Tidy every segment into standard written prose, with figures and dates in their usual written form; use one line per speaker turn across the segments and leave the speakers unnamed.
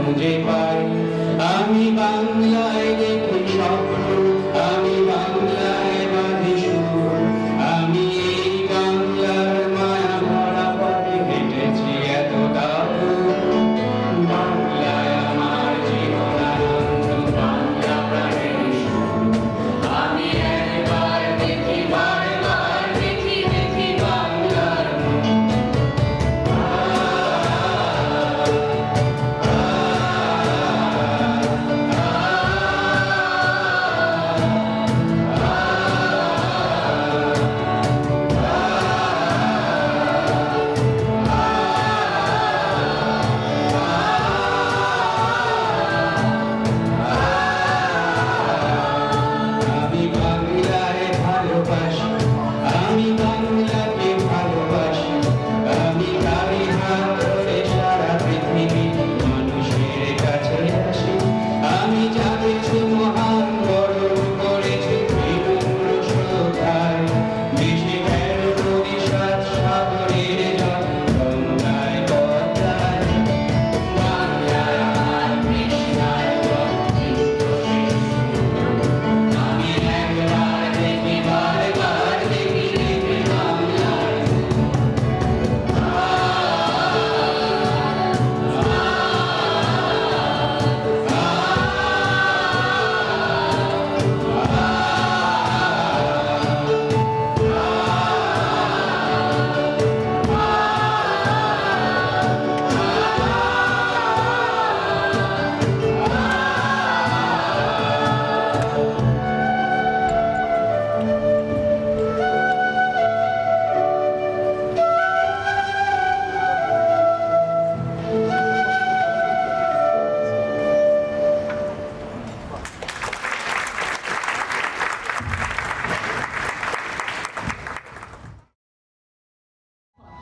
খুঁজে পাই। আমি বাংলায় দেখি স্বপ্ন, আমি বাংলায় বাঁধি সুর, আমি এই বাংলার মায়া ভরা পথে হেঁটেছি এতটা দূর। বাংলায় আমার জীবন আনন্দ, বাংলা প্রাণের সুর। আমি একবার দেখি, বারবার দেখি, দেখি বাংলার মুখ। আমি বাংলায় ভালোবাসি, আমি বাংলাকে ভালোবাসি। আমি তারই হাত ধরে সারা পৃথিবীর মানুষের কাছে আসি। আমি যাকে মহান গর্ব করেছি বিনম্র শ্রদ্ধায়, দেশে ১৩ কোটি ৭ সাগরের জল গঙ্গায় পদ্মায়। বাংলায় আমার তৃষ্ণায় রক্তিম আমি একবার দেখি, বারবার দেখি, দেখি বাংলার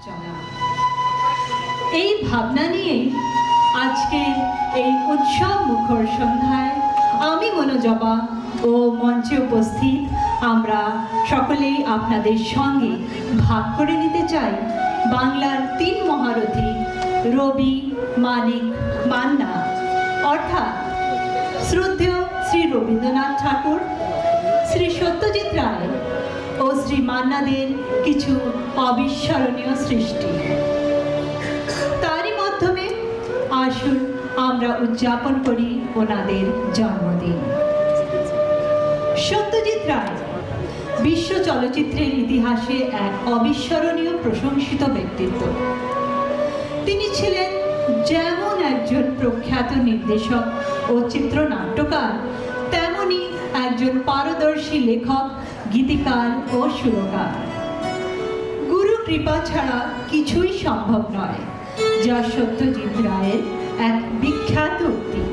চলা। এই ভাবনা নিয়েই আজকে এই উৎসব মুখর সন্ধ্যায় আমি মনোজবা ও মঞ্চে উপস্থিত আমরা সকলেই আপনাদের সঙ্গে ভাগ করে নিতে চাই বাংলার ৩ মহারথী রবি, মানিক, মান্না, অর্থাৎ শ্রদ্ধেয় শ্রী রবীন্দ্রনাথ ঠাকুর, শ্রী সত্যজিৎ রায় ও শ্রী মান্নাদের কিছু অবিস্মরণীয় সৃষ্টি। তারই মাধ্যমে আসুন আমরা উদযাপন করি ওনাদের জন্মদিন। সত্যজিৎ রায় বিশ্ব চলচ্চিত্রের ইতিহাসে এক অবিস্মরণীয় প্রশংসিত ব্যক্তিত্ব। তিনি ছিলেন যেমন একজন প্রখ্যাত নির্দেশক ও চিত্রনাট্যকার, তেমনি একজন পারদর্শী লেখক, গীতিকার ও সুরকার। গুরু কৃপা ছাড়া কিছুই সম্ভব নয়, যা সত্যজিৎ রায়ের এক বিখ্যাত উক্তি।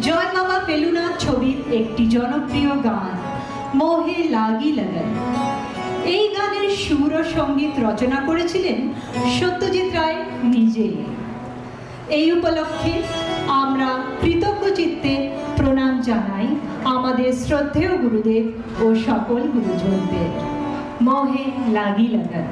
জয় বাবা ফেলুনাথ ছবির একটি জনপ্রিয় গান মোহে লাগি লগন, এই গানের সুর ও সঙ্গীত রচনা করেছিলেন সত্যজিৎ রায় নিজেই। এই উপলক্ষে আমরা কৃতজ্ঞ চিত্তে প্রণাম জানাই আমাদের শ্রদ্ধেয় গুরুদেব ও সকল গুরুজনদের। মোহে লাগি লগন।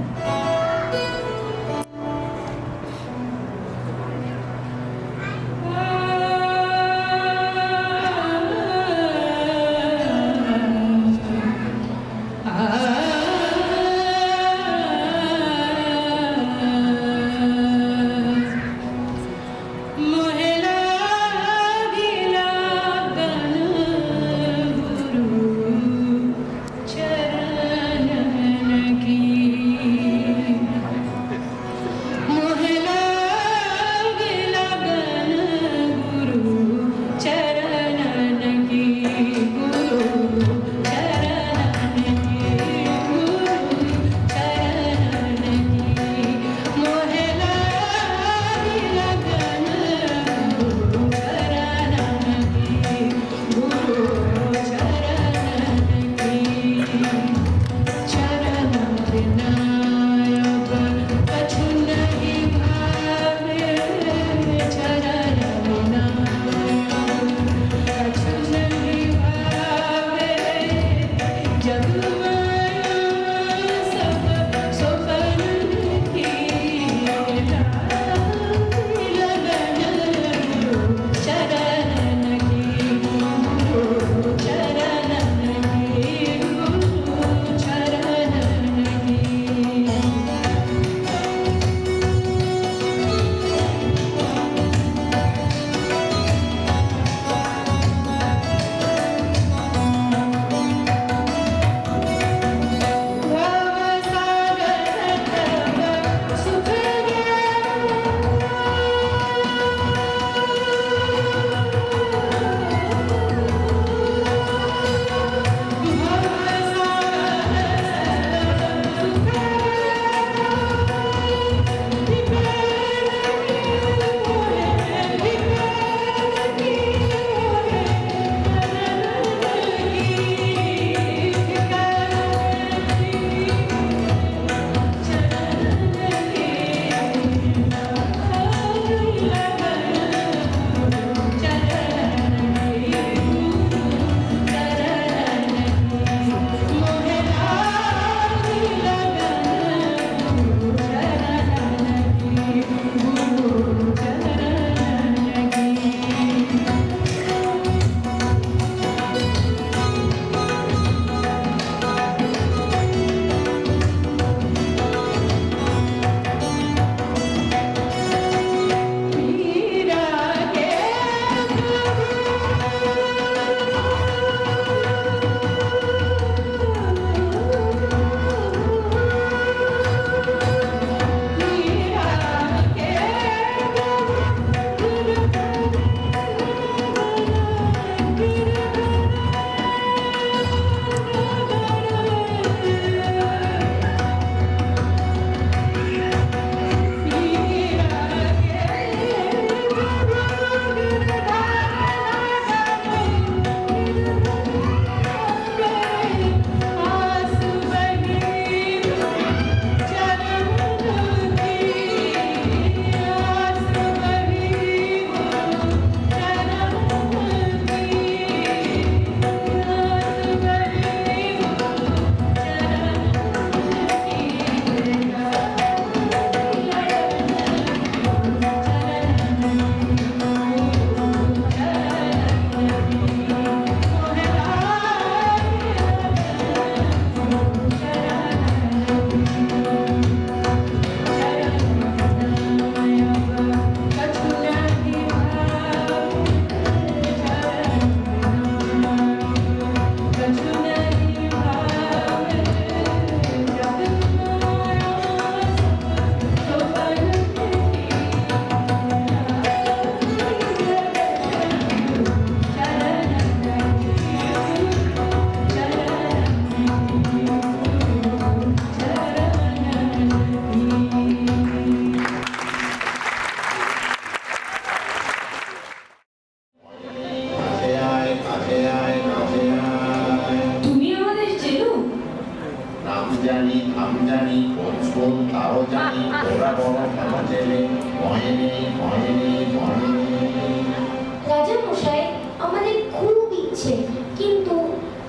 রাজা মশাই, আমাদের খুব ইচ্ছে, কিন্তু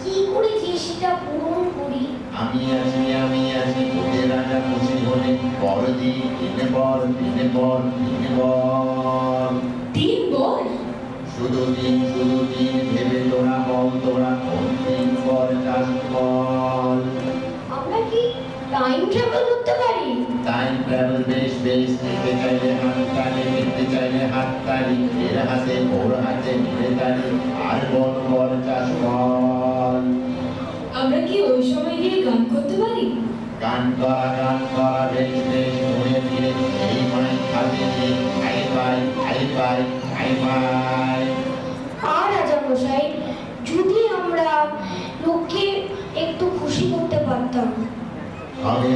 কি করে যে সেটা পূরণ করি?
আমি আছি তোকে রাজা খুশি হলে বড় দিন দিনে বর দিনে বর দিনে বর
দিন বল?
শুধু দিন ভেবে তোরা বল তোরা কোন দিন পর চাষ বল।
আমরা কি টাইম ট্রাভেল করতে পারি?
টাইম ট্রাভেল বেশ নিতে চাইলে হাত তালি নিতে চাইলে হাত তালি এর হাতে ওর হাতে মিলে তালি আর বল বল চাষ বল।
আমরা কি ওই সময় গিয়ে গান করতে পারি?
গান করা বেশ ঘুরে ফিরে এই মাই হাতে নিয়ে আই পাই
আর রাজা মশাই, যদি আমরা লোককে একটু খুশি করতে পারতাম।
হবে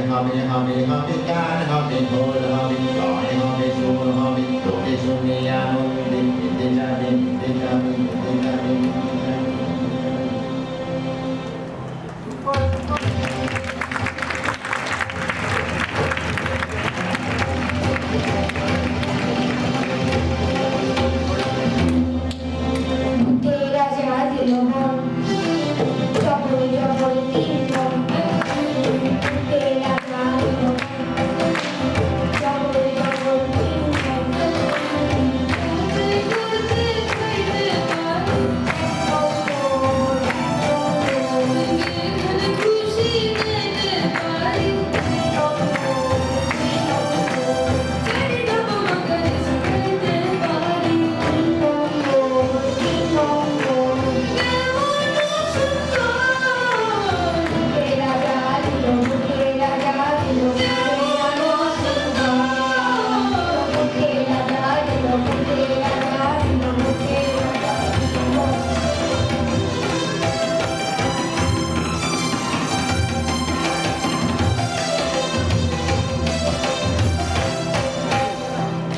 গান হবে ঢোল হবে গান হবে সুর হবে তোকে শুনে আনন্দে মেতে যাবে
তেরা যা দিল মন, জবরে দিন মন। তেরা যা দিল মন, জবরে দিন মন।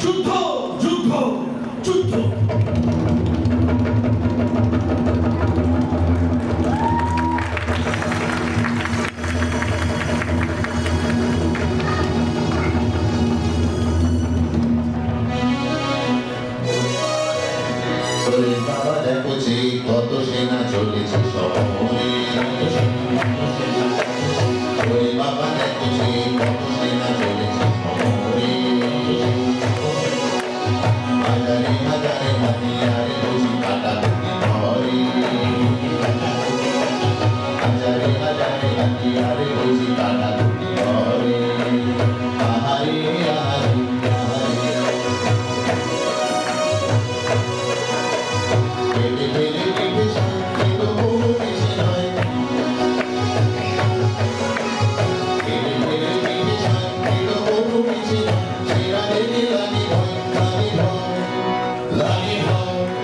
যুদ্ধ
ওরে বাবা দেখো যে কত সেনা চলেছে শহরে ওরে বাবা দেখো যে কত সেনা চলেছে শহরে হাজারে হাতিয়ারে বুঝি কাটা দুটি ঘরে হাজারে হাতিয়ারে বুঝি কাটা দুটি ঘরে আহারে লাগে ভয়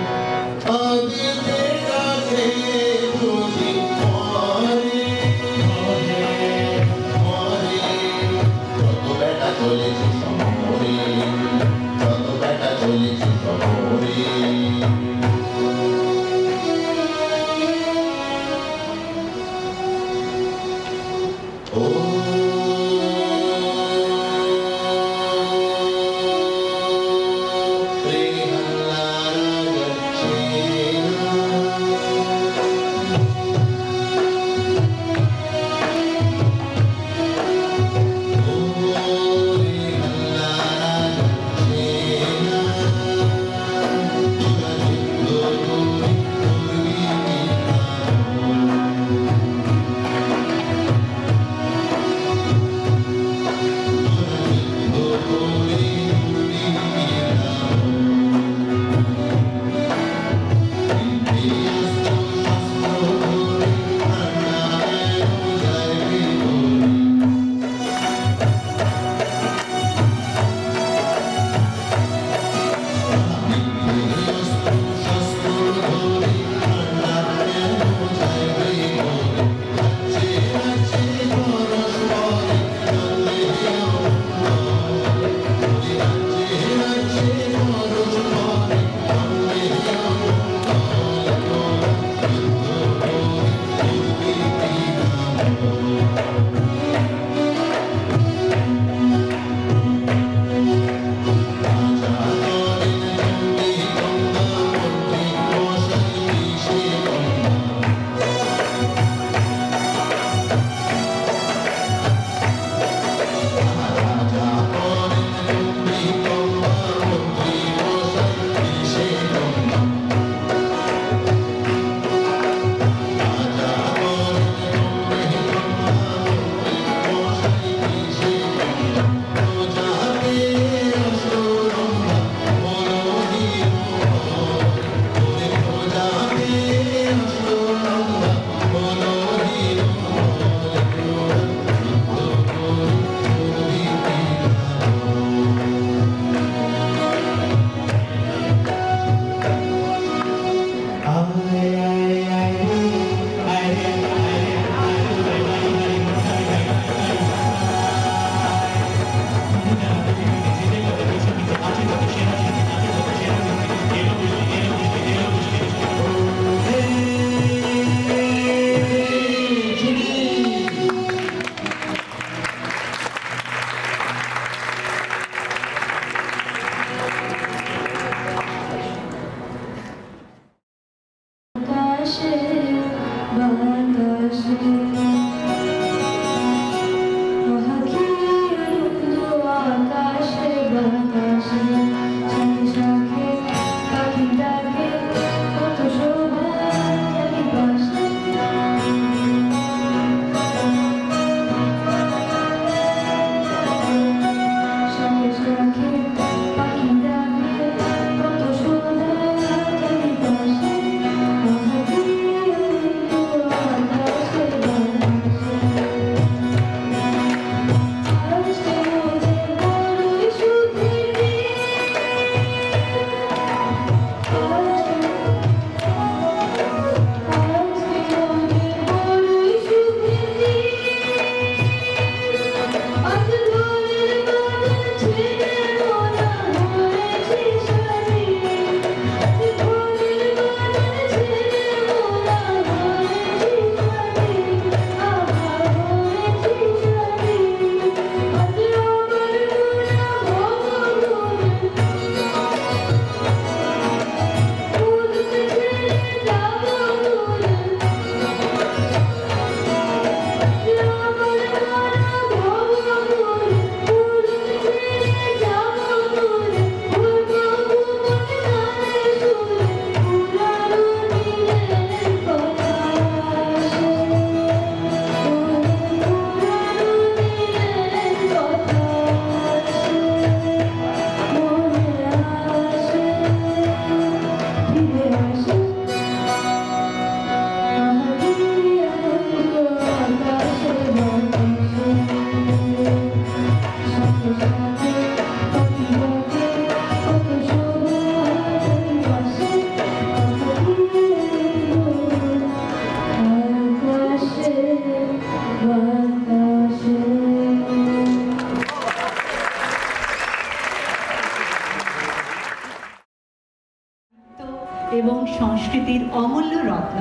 এবং সংস্কৃতির অমূল্য রত্ন।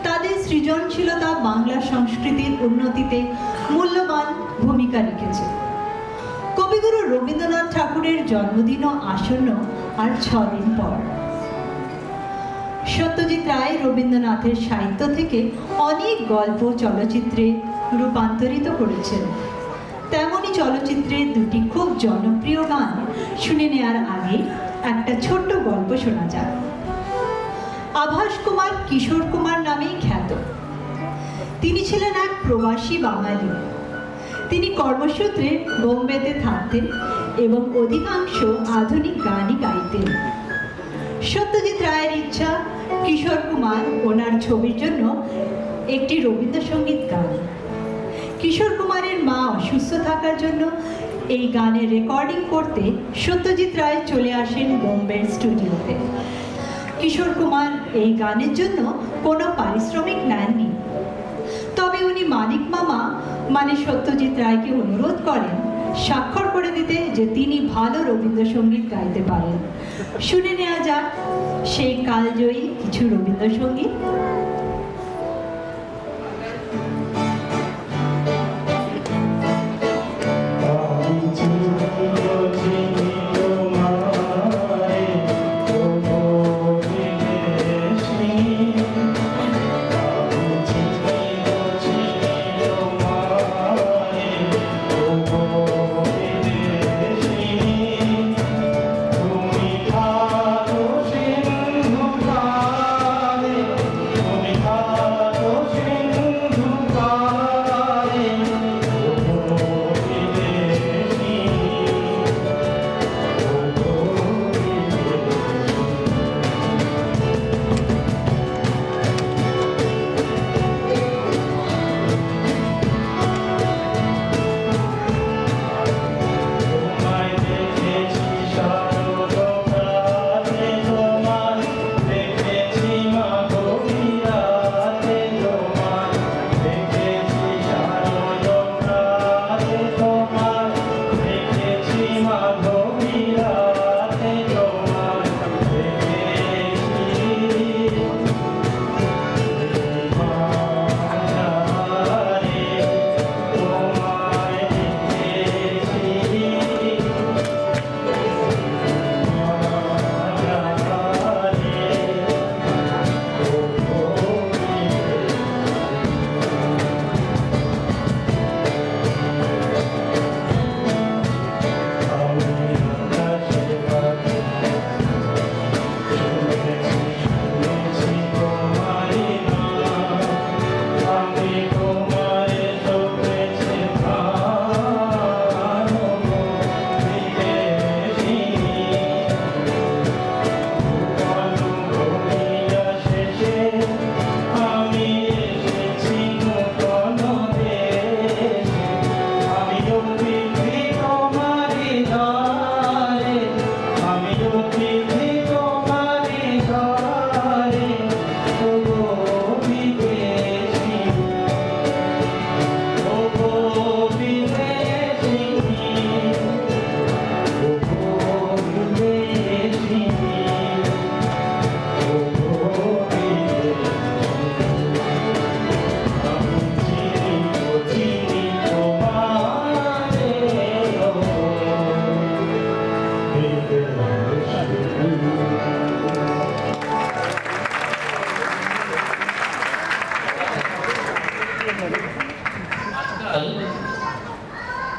তাদের সৃজনশীলতা বাংলা সংস্কৃতির উন্নতিতে মূল্যবান ভূমিকা রেখেছে। কবিগুরু রবীন্দ্রনাথ ঠাকুরের জন্মদিনও আসন্ন আর 6 দিন পর। সত্যজিৎ রায় রবীন্দ্রনাথের সাহিত্য থেকে অনেক গল্প চলচ্চিত্রে রূপান্তরিত করেছেন। তেমনই চলচ্চিত্রে দুটি খুব জনপ্রিয় গান শুনে নেওয়ার আগে একটা ছোট্ট গল্প শোনা যাক। আভাস কুমার কিশোর কুমার নামেই খ্যাত। তিনি ছিলেন এক প্রবাসী বাঙালি। তিনি কর্মসূত্রে বোম্বেতে থাকতেন এবং অধিকাংশ আধুনিক গানই গাইতেন। সত্যজিৎ রায়ের ইচ্ছা কিশোর কুমার ওনার ছবির জন্য একটি রবীন্দ্রসঙ্গীত গান। কিশোর কুমারের মা অসুস্থ থাকার জন্য এই গানের রেকর্ডিং করতে সত্যজিৎ রায় চলে আসেন বোম্বের স্টুডিওতে। কিশোর কুমার এই গানের জন্য কোনো পারিশ্রমিক নেননি, তবে উনি মানিক মামা মানে সত্যজিৎ রায়কে অনুরোধ করেন স্বাক্ষর করে দিতে যে তিনি ভালো রবীন্দ্রসঙ্গীত গাইতে পারেন। শুনে নেওয়া যাক সেই কালজয়ী কিছু রবীন্দ্রসঙ্গীত।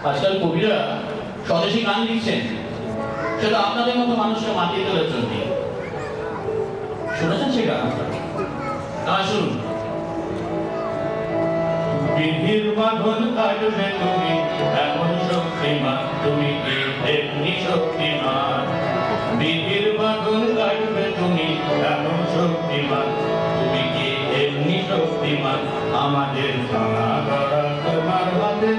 আজকাল কবিরা স্বদেশী গান লিখছেন, সেটা আপনাদের মতো মানুষকে মাতিয়ে তোলার জন্য। শুনেছেন সে গান? শুনুন। বিধির বাঁধন কাটবে তুমি, এমন শক্তিমান তুমি কি এমনি শক্তিমান। বিধির বাঁধন কাটবে তুমি, এমন শক্তিমান তুমি কি এমনি শক্তিমান। আমাদের ভাঙা গড়া তোমার হাতে,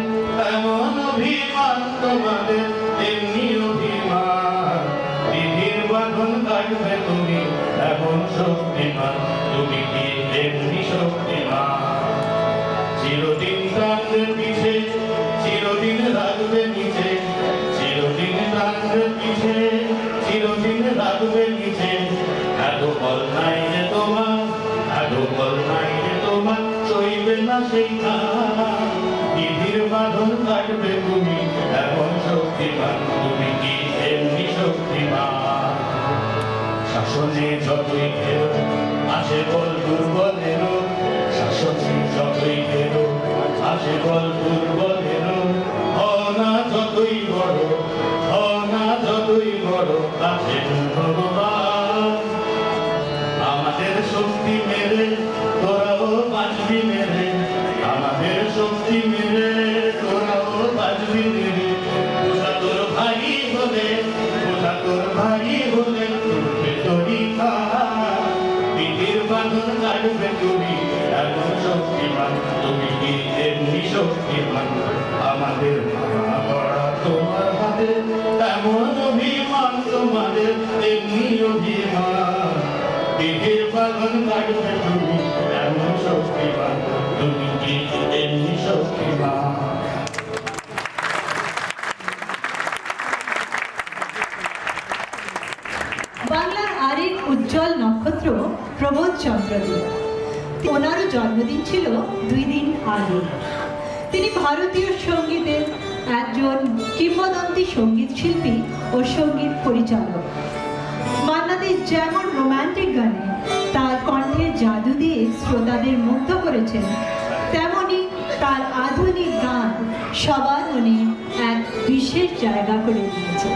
এমন অভিমান তোমাদের এমনি অভিমান। বিধির বাঁধন কাটবে তুমি, এমন শক্তিমান তুমি কি এমনি শক্তিমান। চিরদিন প্রাণের পিছে, চিরদিন রাখবে নিচে, চিরদিন প্রাণের পিছে, চিরদিন রাখবে নিচে, না সেই খান বিধির বাঁধন কাটবে তুমি এমন শক্তিমান তুমি কি এমনি শক্তিমান শাসনে যতই ঘেরো আসে বল দুর্বলেরও শাসনে যতই ঘেরো আসে বল দুর্বলেরও না যতই বড় না যতই বড় আছে ভগবান আমাদের শক্তি মেরে তোরাও বাঁচবি মেরে আমাদের শক্তি মেরে তোরাও বাঁচবি মেরে ওটা তোর ভাই হলে ওটা তোর ভাই হলে তুলবে তোরই পৃথিবীর বাঁধন কাটবে তুমি এমন শক্তিমান তুমি কি এমনি শক্তিমান আমাদের মা করা তোমার হাতে তেমন অভিমান তোমাদের তেমনি অভিমান পৃথিবীর বাঁধন কাটবে তুমি এমন শক্তিমান তুমি কি এমনি শক্তিমান
বাংলার আরেক উজ্জ্বল নক্ষত্র প্রবোধচন্দ্র দেব। ওনারও জন্মদিন ছিল 2 দিন আগে। তিনি ভারতীয় সঙ্গীতের একজন কিংবদন্তি সঙ্গীত শিল্পী ও সঙ্গীত পরিচালক। মান্না দে যেমন রোমান্টিক গানে তার কণ্ঠের জাদু দিয়ে শ্রোতাদের মুগ্ধ করেছেন, তেমনি তার আধুনিক গান সবার মনে এক বিশেষ জায়গা করে দিয়েছে।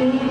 Thank you.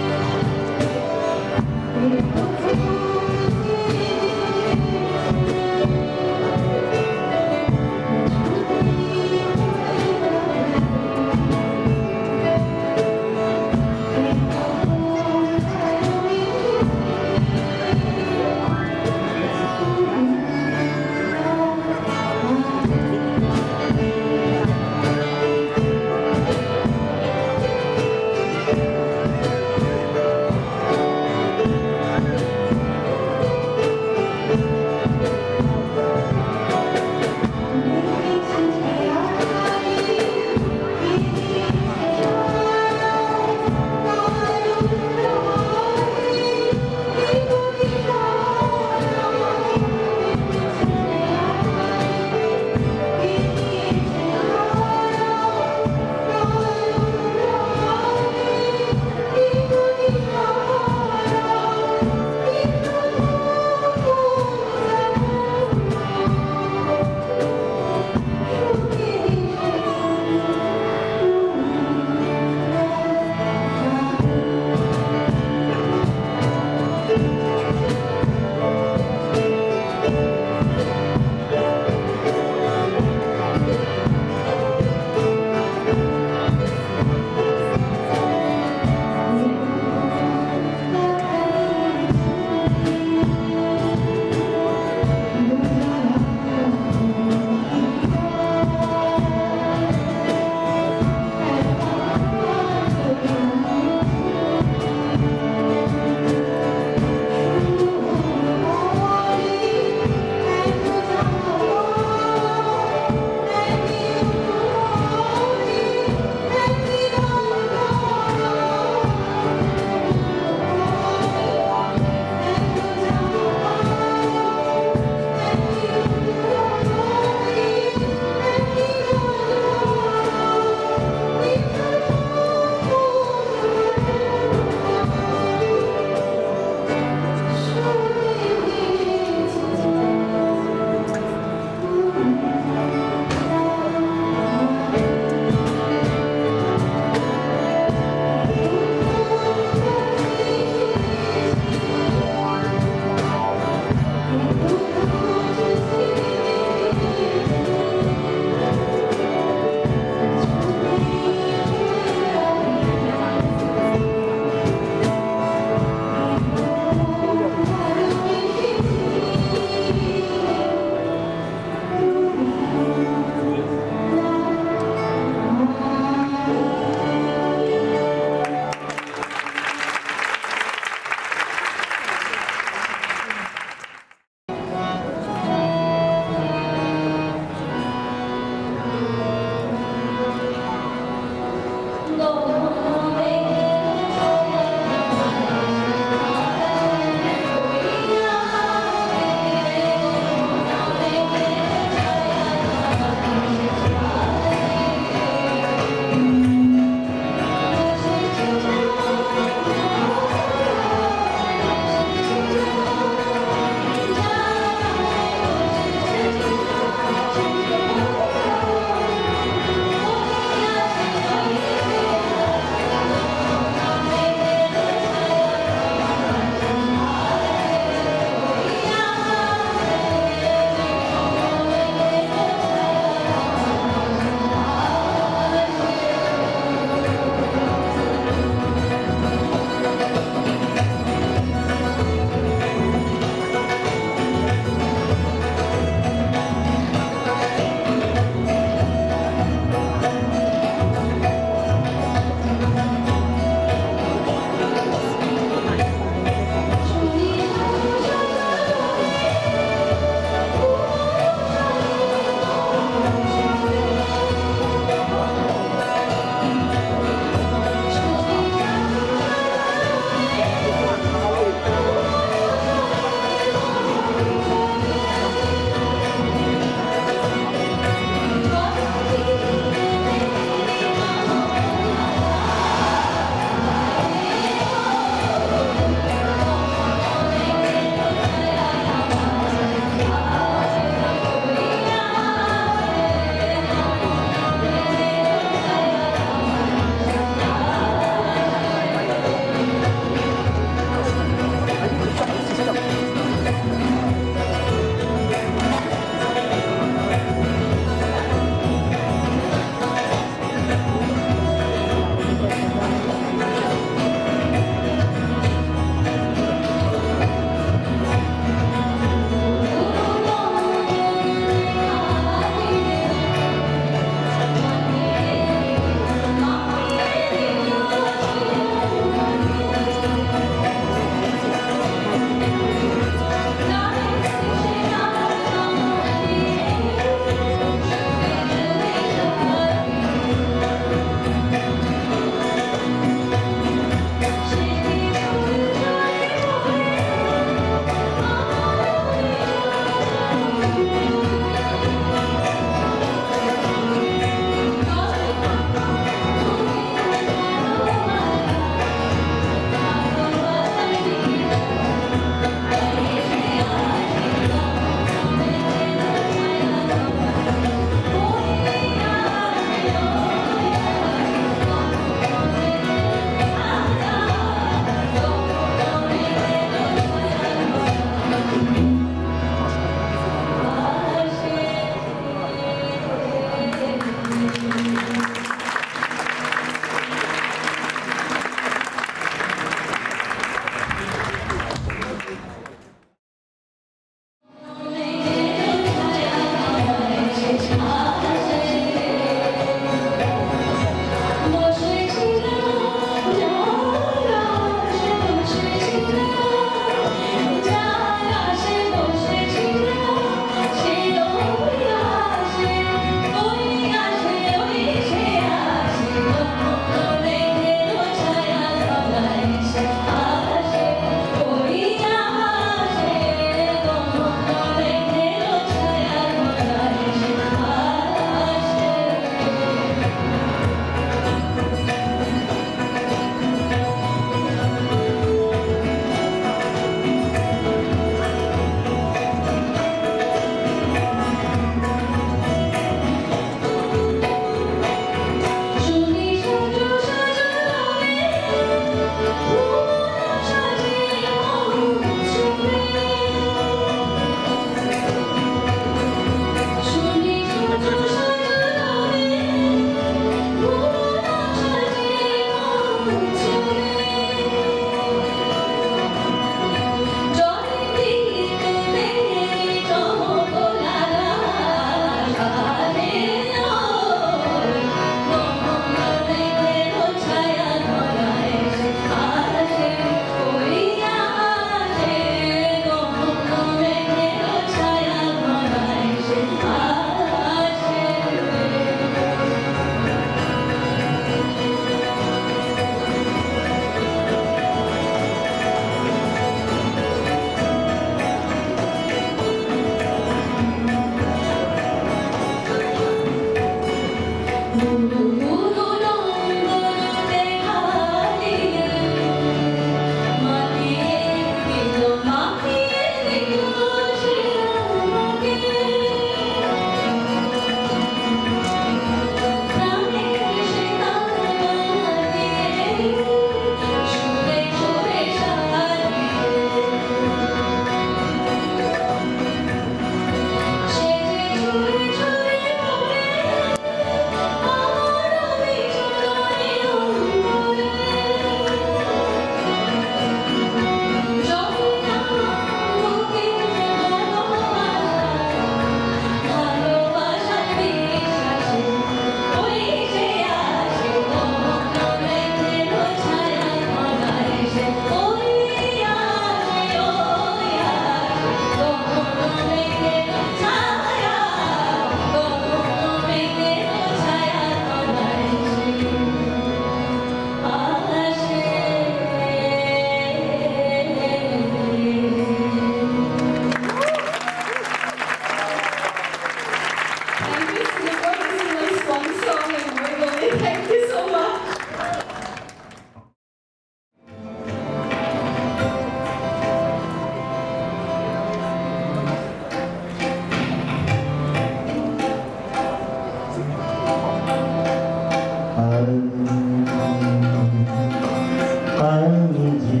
যে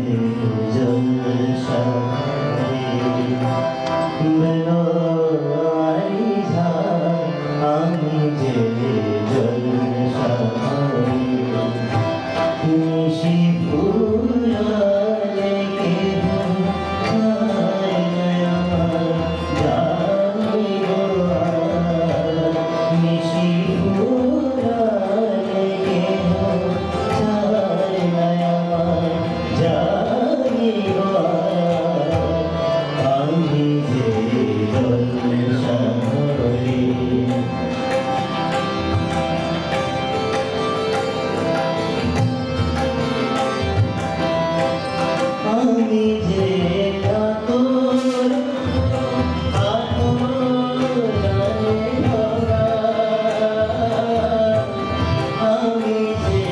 জলসায় বেলায় ঝাঁ আমি যে জলসায় নিশি ফুরালে কেহ যাই গো নিশি ফুরালে কেহ যাই গো আমি যে জলসায় আমি যে কাতর আতরানে ভরা আমি যে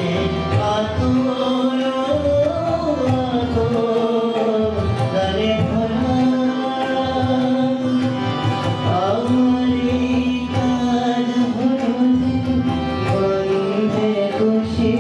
কাতর আতরানে ভরা আমারি কাজ হলে বন্ধে খুশি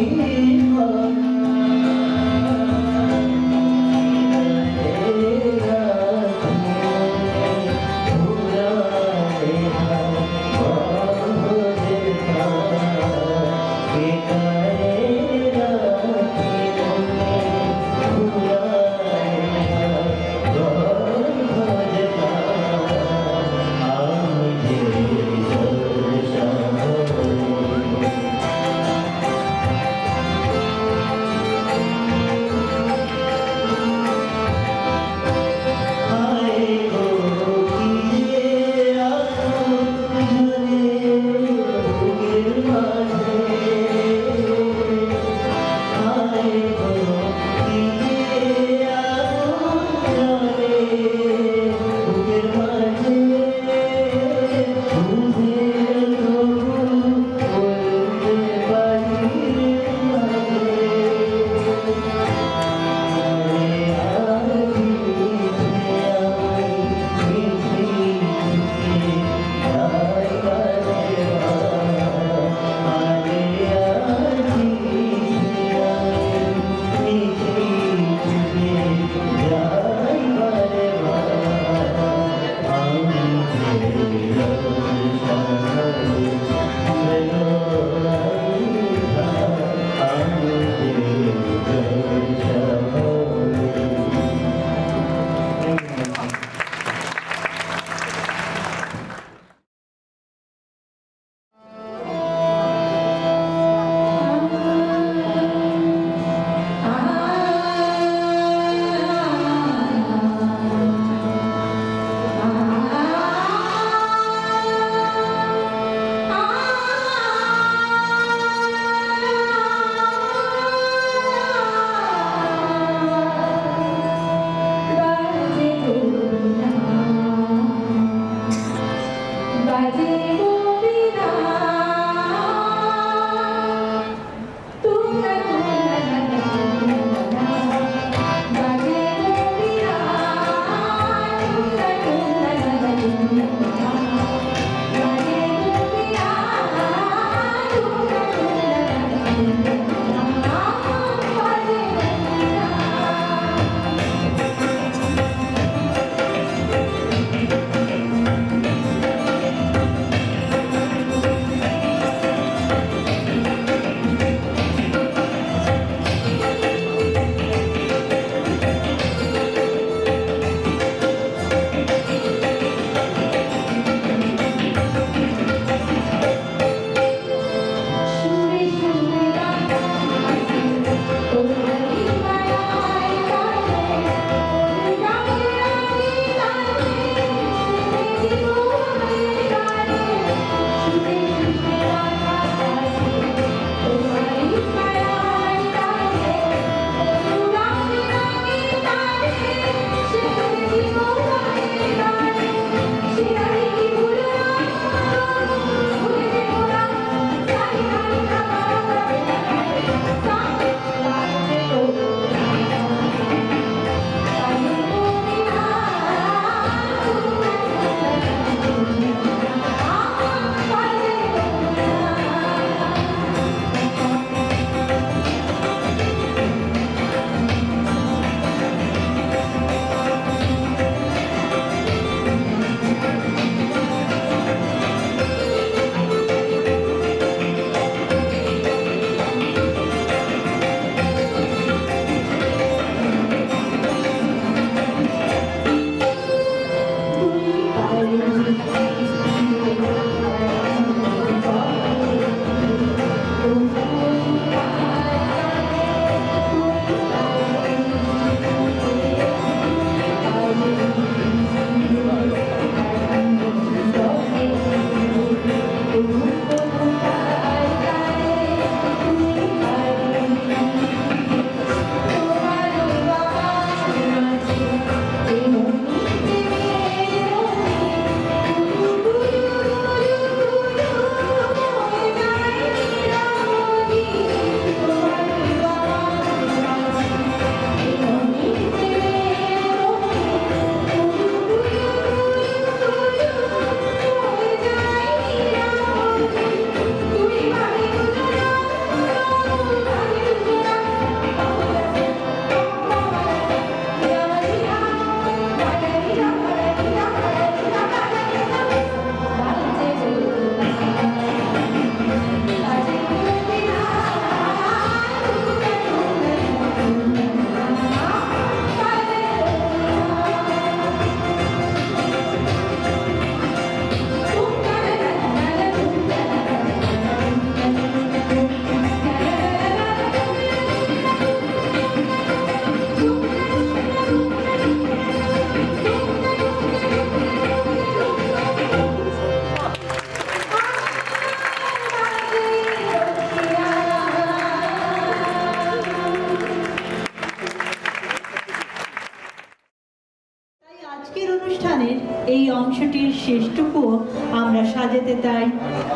অনুষ্ঠানের এই অংশটির শেষটুকুও আমরা সাজাতে চাই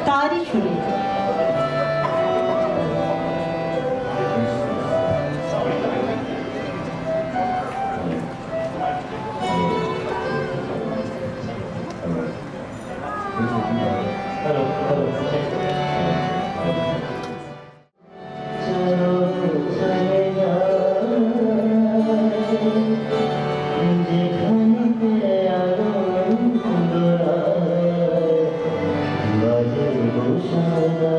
তারই সুরে।
চলো চলে যাই যেখানে আনন্দ বাজে ঘোষণা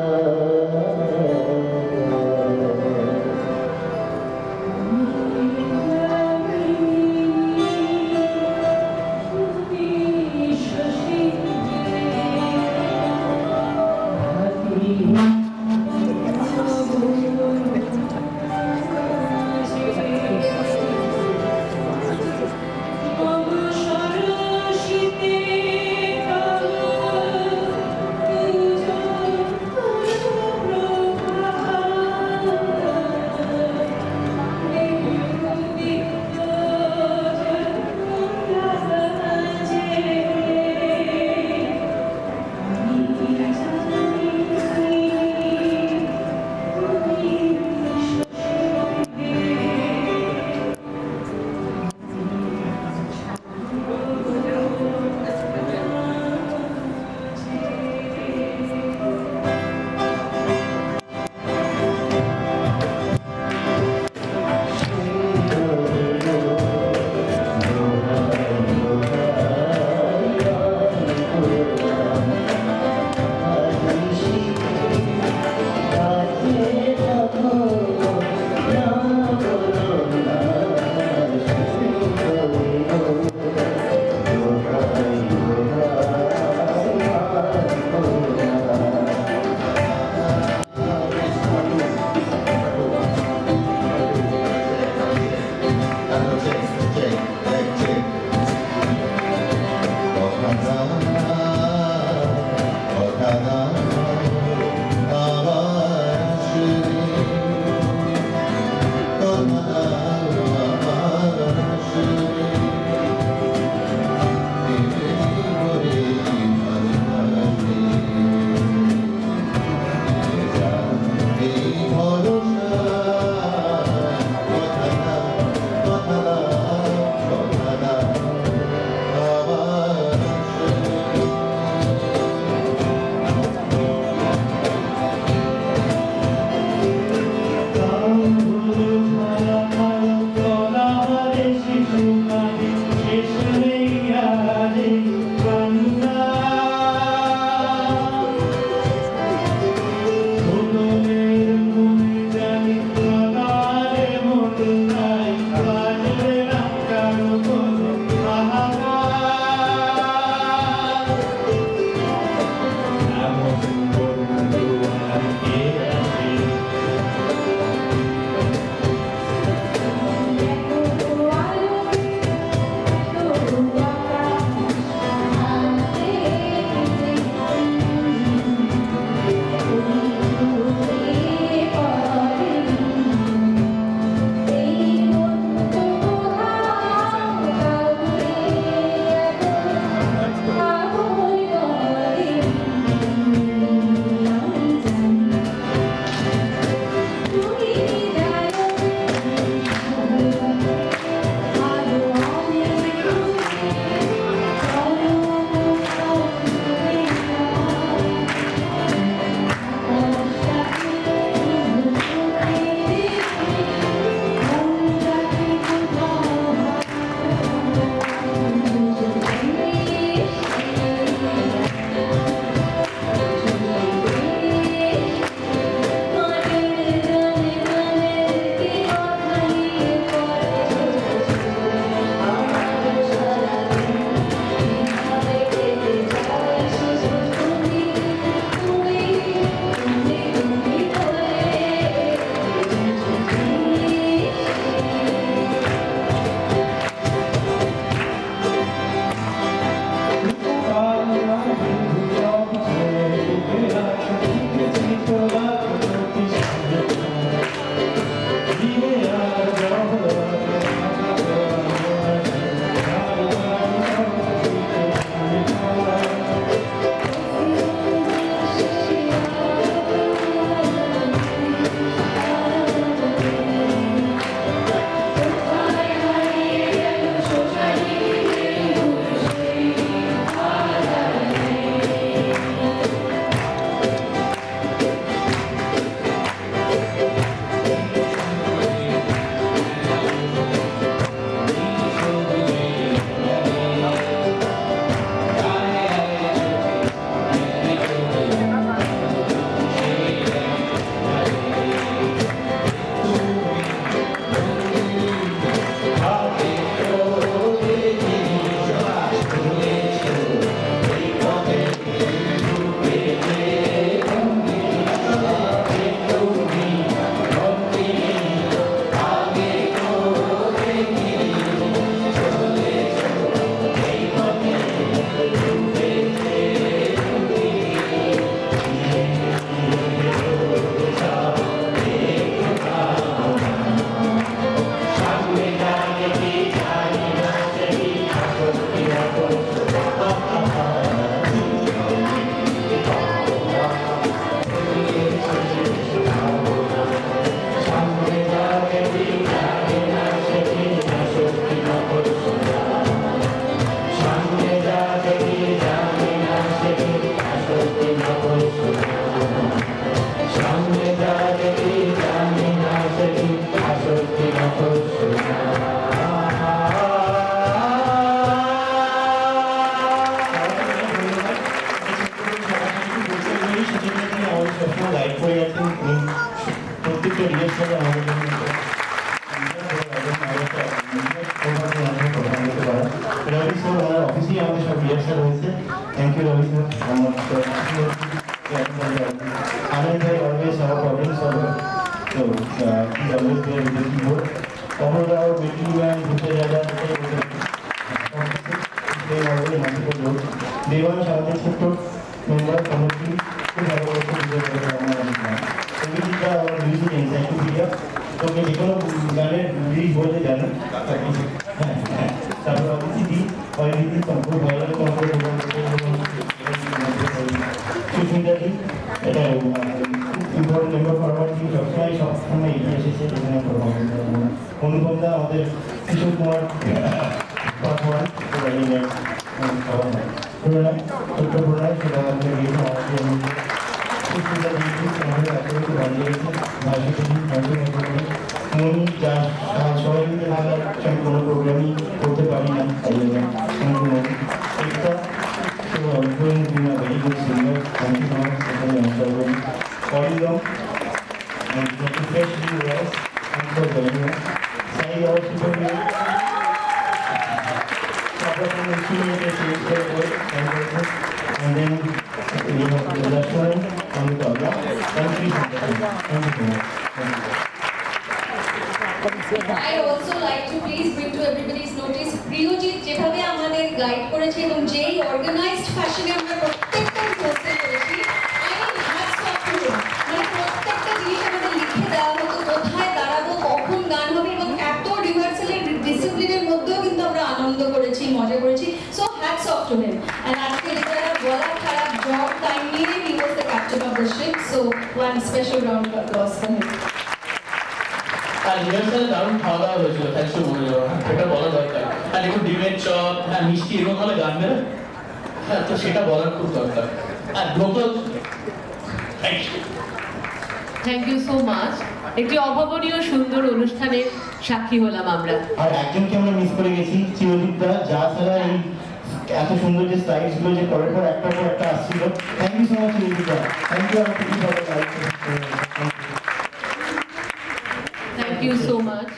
দেবাংশ আমাদের ছোট্ট মেম্বার কমিটি খুব ভালোবাসে বিজয় করে আমার সঙ্গীতটা আমার মিউজিক এনসাইক্লোপিডিয়া তোকে যে কোনো গানের লিরিক্স বলতে জানো তারপর অদিতি অদিতি খুব ভালো লাগে তোমাকে সুস্মিতা দি এটা ইম্পর্টেন্ট মেম্বার ফরওয়ার্ড টিম সবসময় এগিয়ে এসেছে এখানে অনুপম দা আমাদের কিশোর কুমার পাসওয়ান ছোট্ট প্রণয় সেটা আমাদের গিয়েছে আমাকে সুস্মিতা দি আমাদের এত ভালো লেগেছে মনি যা সবাই মিলে ভালো আমি কোনো প্রোগ্রামই করতে পারি না তাই জন্য একটা going to be a very good singer. Thank you so much for the answer. Calling and especially was and for joining us. Sai also for you. And then we have the last one on the tabla. Thank you so much.
I also like to please bring to everybody's notice Priyajit যেভাবে আমাদের guide করেছে এবং যেই organised ফ্যাশনে আমরা প্রত্যেকটা কোর্সে করেছি I mean hats off to him. মানে প্রত্যেকটা জিনিস আমাদের লিখে দেওয়া হতো কোথায় দাঁড়াবো কখন গান হবে এবং এত রিহার্সালের ডিসিপ্লিনের মধ্যেও কিন্তু আমরা আনন্দ করেছি মজা করেছি so hats off to him. And আজকে যেটা বলা খারাপ জব টাইম নিয়ে he was the captain of the ship so one special round of applause for him.
আর রিহার্সালে দারুণ খাওয়া দাওয়া হয়েছিল থ্যাংকস টু মনে সেটা বলা দরকার আর একটু ডিমের চপ হ্যাঁ মিষ্টি এরকম হলে গান বেরো হ্যাঁ তো সেটা বলার খুব দরকার আর local
thank you so much একটি অভাবনীয় সুন্দর অনুষ্ঠানের সাক্ষী হলাম আমরা
আর একজনকে আমরা মিস করে গেছি চিরদীপ দা যা ছাড়া এই এত সুন্দর যে স্লাইডস গুলো যে পরের পর একটা আসছিল thank you so much Chirodeep দা থ্যাংক ইউ আমার খুবই ভালো লাগছে
থ্যাংক ইউ সো মাচ